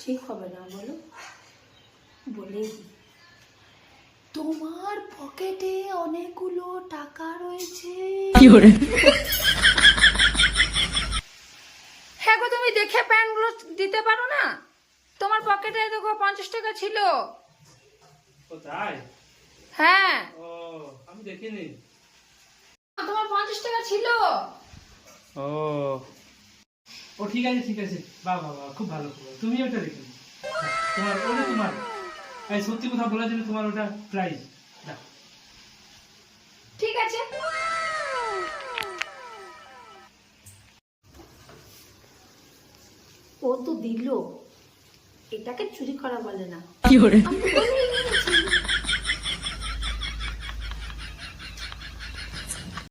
ঠিক হবে না বলো, বলেই দিই। তোমার পকেটে অনেকগুলো টাকা রয়েছে। হ্যাঁ গো, তুমি দেখে প্যান্টগুলো দিতে পারো না? তোমার পকেটে দেখো 50 টাকা ছিল। কোথায়? হ্যাঁ, ও আমি দেখিনি। তোমার 50 টাকা ছিল। ও ও ঠিক আছে ঠিক আছে, বাহ বাহ বাহ, খুব ভালো খুব ভালো। তুমি ওটা দেখো, তোমার ওটা তোমার, এই সত্যি কথা বলার জন্য তোমার ওটা প্রাইজ। ঠিক আছে। ও তো দিল, এটাকে চুরি করা বলে না। আমি তো বলেই দিয়েছি।